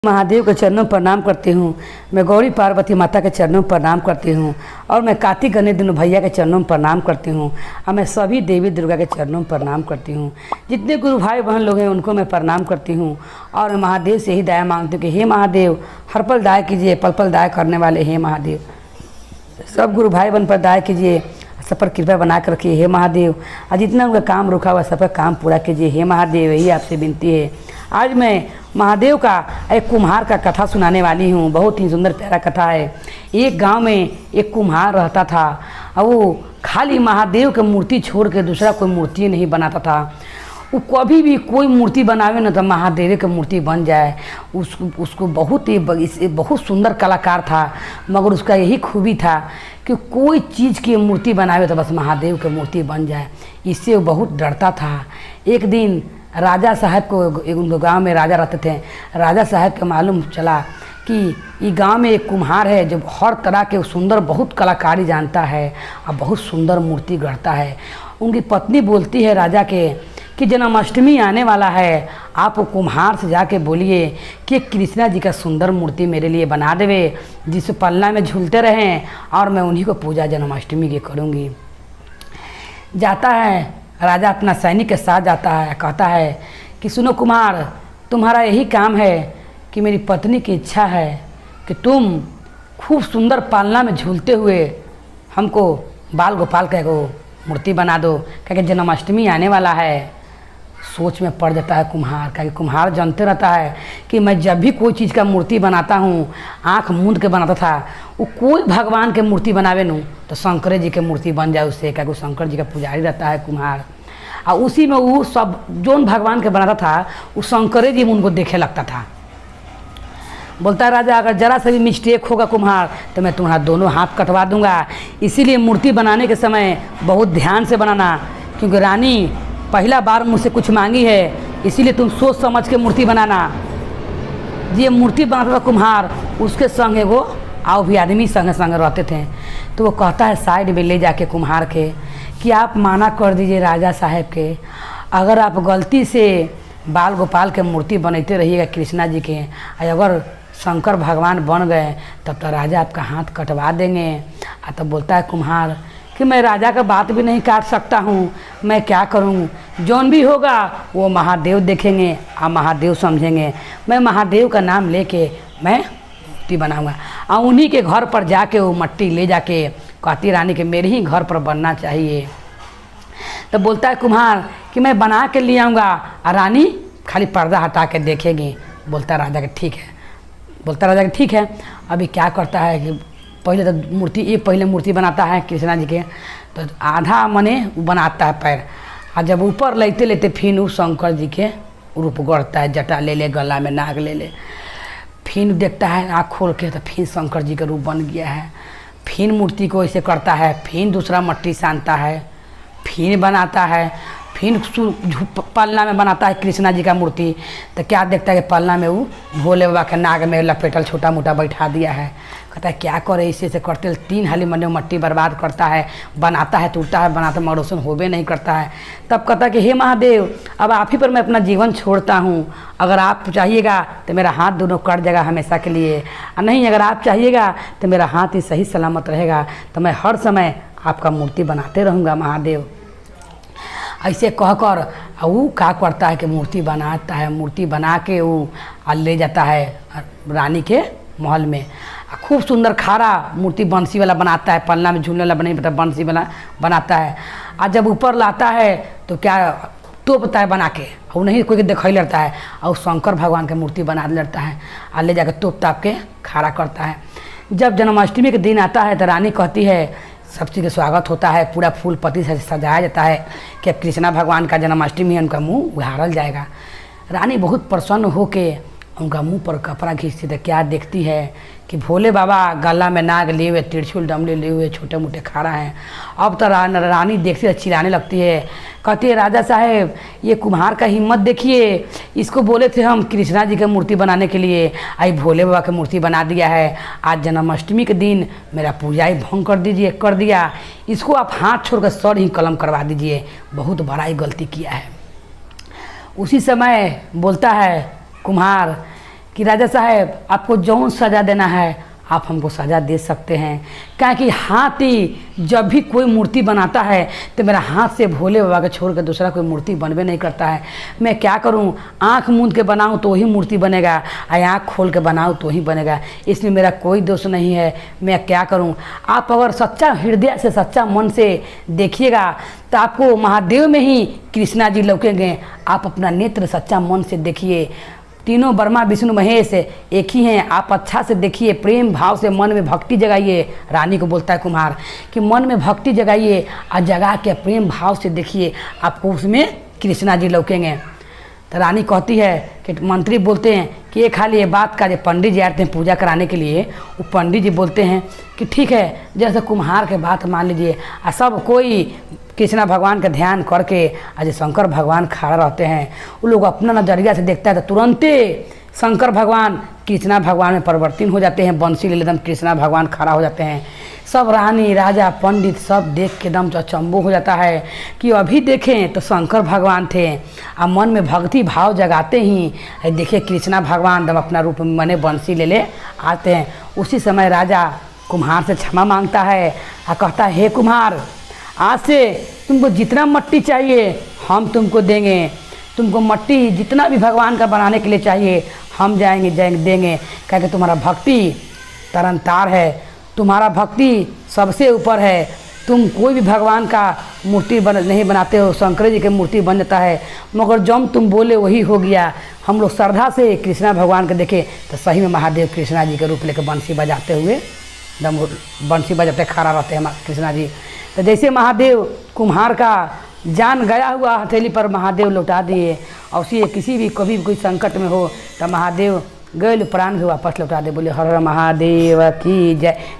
महादेव के चरणों में प्रणाम करती हूँ। मैं गौरी पार्वती माता के चरणों में प्रणाम करती हूँ और मैं कार्तिक गणेश दिनों भैया के चरणों में प्रणाम करती हूँ और मैं सभी देवी दुर्गा के चरणों में प्रणाम करती हूँ। जितने गुरु भाई बहन लोग हैं उनको मैं प्रणाम करती हूँ और मैं महादेव से ही दया मांगती हूँ कि हे महादेव हर पल दया कीजिए, पल पल दया करने वाले हे महादेव, सब गुरु भाई बहन पर दया कीजिए, सब पर कृपा बना कर रखिए हे महादेव। और जितना उनका काम रुका हुआ सब का काम पूरा कीजिए हे महादेव, यही आपसे विनती है। आज मैं महादेव का एक कुम्हार का कथा सुनाने वाली हूँ। बहुत ही सुंदर प्यारा कथा है। एक गांव में एक कुम्हार रहता था और वो खाली महादेव की मूर्ति छोड़ के दूसरा कोई मूर्ति नहीं बनाता था। वो कभी भी कोई मूर्ति बनावे ना तो महादेव की मूर्ति बन जाए। उसको बहुत सुंदर कलाकार था, मगर उसका यही खूबी था कि कोई चीज़ की मूर्ति बनावे तो बस महादेव की मूर्ति बन जाए। इससे वो बहुत डरता था। एक दिन राजा साहब को, उनके गांव में राजा रहते थे, राजा साहब को मालूम चला कि ये गांव में एक कुम्हार है जो हर तरह के सुंदर बहुत कलाकारी जानता है और बहुत सुंदर मूर्ति गढ़ता है। उनकी पत्नी बोलती है राजा के कि जन्माष्टमी आने वाला है, आप वो कुम्हार से जाके बोलिए कि कृष्णा जी का सुंदर मूर्ति मेरे लिए बना देवे जिसे पल्ला में झूलते रहें और मैं उन्हीं को पूजा जन्माष्टमी की करूँगी। जाता है राजा, अपना सैनिक के साथ जाता है, कहता है कि सुनो कुमार, तुम्हारा यही काम है कि मेरी पत्नी की इच्छा है कि तुम खूब सुंदर पालना में झूलते हुए हमको बाल गोपाल का को मूर्ति बना दो, क्योंकि जन्माष्टमी आने वाला है। सोच में पड़ जाता है कुम्हार, क्योंकि कुम्हार जानते रहता है कि मैं जब भी कोई चीज़ का मूर्ति बनाता हूँ, आँख मूंद के बनाता था, वो कोई भगवान के मूर्ति बनावे नूँ तो शंकर जी के मूर्ति बन जाए उससे, क्योंकि शंकर जी का पुजारी रहता है कुम्हार। और उसी में वो सब जोन भगवान के बनाता था वो शंकर जी में उनको देखे लगता था। बोलता है राजा, अगर जरा सा भी मिस्टेक होगा कुम्हार तो मैं तुम्हारा दोनों हाथ कटवा दूंगा। इसीलिए मूर्ति बनाने के समय बहुत ध्यान से बनाना, क्योंकि रानी पहला बार मुझसे कुछ मांगी है, इसीलिए तुम सोच समझ के मूर्ति बनाना। ये मूर्ति बनाता था कुम्हार, उसके संग वो और भी आदमी संग संग रहते थे। तो वो कहता है साइड में ले जाके कुम्हार के कि आप माना कर दीजिए राजा साहब के, अगर आप गलती से बाल गोपाल के मूर्ति बनाते रहिएगा कृष्णा जी के, अगर शंकर भगवान बन गए तब तो राजा आपका हाथ कटवा देंगे। तब बोलता है कुम्हार कि मैं राजा का बात भी नहीं काट सकता हूँ, मैं क्या करूँ, जौन भी होगा वो महादेव देखेंगे और महादेव समझेंगे। मैं महादेव का नाम लेके मैं मूर्ति बनाऊँगा और उन्हीं के घर पर जाके वो मट्टी ले जाके कहती रानी के मेरे ही घर पर बनना चाहिए। तो बोलता है कुम्हार कि मैं बना के ले आऊँगा और रानी खाली पर्दा हटा के देखेगी। बोलता राजा के ठीक है, बोलता राजा के ठीक है। अभी क्या करता है कि पहले तो मूर्ति बनाता है कृष्णा जी के, तो आधा मने बनाता है पैर, और जब ऊपर लेते लेते फिर वो शंकर जी के रूप गढ़ता है, जटा ले ले, गला में नाग ले ले, फिर देखता है आँख खोल के तो फिर शंकर जी का रूप बन गया है। फिर मूर्ति को ऐसे करता है, फिर दूसरा मट्टी सानता है, फिर बनाता है, फिर पलना में बनाता है कृष्णा जी का मूर्ति। तो क्या देखता है कि पलना में वो भोले बाबा के नाग में लपेटल छोटा मोटा बैठा दिया है। कहता है क्या करे, इसे से करते 3 हाली मने मट्टी बर्बाद करता है, बनाता है टूटता है, बनाता मरोसन होबे नहीं करता है। तब कहता है कि हे महादेव, अब आप ही पर मैं अपना जीवन छोड़ता हूँ, अगर आप चाहिएगा तो मेरा हाथ दोनों कट जाएगा हमेशा के लिए, और नहीं अगर आप चाहिएगा तो मेरा हाथ ही सही सलामत रहेगा, तो मैं हर समय आपका मूर्ति बनाते रहूँगा महादेव। ऐसे कहकर वो क्या करता है कि मूर्ति बनाता है, मूर्ति बना के वो ले जाता है रानी के महल में। खूब सुंदर खारा मूर्ति बंसी वाला बनाता है, पलना में झूलने वाला नहीं पता, बंसी वाला बनाता है। और जब ऊपर लाता है तो क्या तोपता है बना के, और नहीं कोई दिखाई लड़ता है और शंकर भगवान की मूर्ति बना लड़ता है और ले जाकर तोप ताप के खारा करता है। जब जन्माष्टमी के दिन आता है तो रानी कहती है, सब चीज़ का स्वागत होता है, पूरा फूल पत्ती से सजाया जाता है कि अब कृष्णा भगवान का जन्माष्टमी है, उनका मुंह उघाड़ल जाएगा। रानी बहुत प्रसन्न होके उनका मुंह पर कपड़ा खींचती तो क्या देखती है कि भोले बाबा गला में नाग लिए हुए, त्रिशूल डमले लिए हुए, छोटे मोटे खाड़ा हैं। अब तो रानी देखती है चिल्लाने लगती है, कहती है राजा साहब ये कुम्हार का हिम्मत देखिए, इसको बोले थे हम कृष्णा जी की मूर्ति बनाने के लिए, आई भोले बाबा की मूर्ति बना दिया है। आज जन्माष्टमी के दिन मेरा पूजा ही भंग कर दिया, इसको आप हाथ छोड़ कर सर ही कलम करवा दीजिए, बहुत बड़ा ही गलती किया है। उसी समय बोलता है कुम्हार कि राजा साहब आपको जौन सज़ा देना है आप हमको सज़ा दे सकते हैं। क्या कि हाथी जब भी कोई मूर्ति बनाता है तो मेरा हाथ से भोले बाबा के छोड़ कर दूसरा कोई मूर्ति बनबे नहीं करता है। मैं क्या करूं, आँख मूंद के बनाऊं तो ही मूर्ति बनेगा, और आँख खोल के बनाऊं तो ही बनेगा। इसमें मेरा कोई दोष नहीं है। मैं क्या करूं, आप अगर सच्चा हृदय से सच्चा मन से देखिएगा तो आपको महादेव में ही कृष्णा जी लौकेंगे। आप अपना नेत्र सच्चा मन से देखिए। तीनों ब्रह्मा विष्णु महेश एक ही हैं। आप अच्छा से देखिए, प्रेम भाव से मन में भक्ति जगाइए। रानी को बोलता है कुम्हार कि मन में भक्ति जगाइए और जगा के प्रेम भाव से देखिए, आपको उसमें कृष्णा जी लौकेंगे। तो रानी कहती है कि मंत्री बोलते हैं कि ये खाली ये बात का, जो पंडित जी आते हैं पूजा कराने के लिए, वो पंडित जी बोलते हैं कि ठीक है, जैसे कुम्हार के बात मान लीजिए। और सब कोई कृष्णा भगवान का ध्यान करके आज शंकर भगवान खड़ा रहते हैं। वो लोग अपना नजरिया से देखता है तो तुरंते शंकर भगवान कृष्णा भगवान में परिवर्तन हो जाते हैं। बंसी ले एकदम कृष्णा भगवान खड़ा हो जाते हैं। सब रानी राजा पंडित सब देख के एकदम अचंभो हो जाता है कि अभी देखें तो शंकर भगवान थे, और मन में भक्ति भाव जगाते ही देखिए कृष्णा भगवान एकदम अपना रूप में मने बंसी ले आते हैं। उसी समय राजा कुम्हार से क्षमा मांगता है और कहता है, हे कुम्हार, आज से तुमको जितना मट्टी चाहिए हम तुमको देंगे। तुमको मट्टी जितना भी भगवान का बनाने के लिए चाहिए हम जाएंगे देंगे। क्योंकि तुम्हारा भक्ति तरनतार है, तुम्हारा भक्ति सबसे ऊपर है। तुम कोई भी भगवान का मूर्ति नहीं बनाते हो, शंकर जी की मूर्ति बन जाता है। मगर जब तुम बोले वही हो गया। हम लोग श्रद्धा से कृष्णा भगवान को देखे तो सही में महादेव कृष्णा जी के रूप लेकर बंसी बजाते हुए एकदम बंसी बजाते खड़ा रहते हैं कृष्णा जी। तो जैसे महादेव कुम्हार का जान गया हुआ हथेली पर महादेव लौटा दिए, और उसी किसी भी कभी भी कोई संकट में हो तो महादेव गए प्राण भी वापस लौटा दे। बोले हर हर महादेव की जय।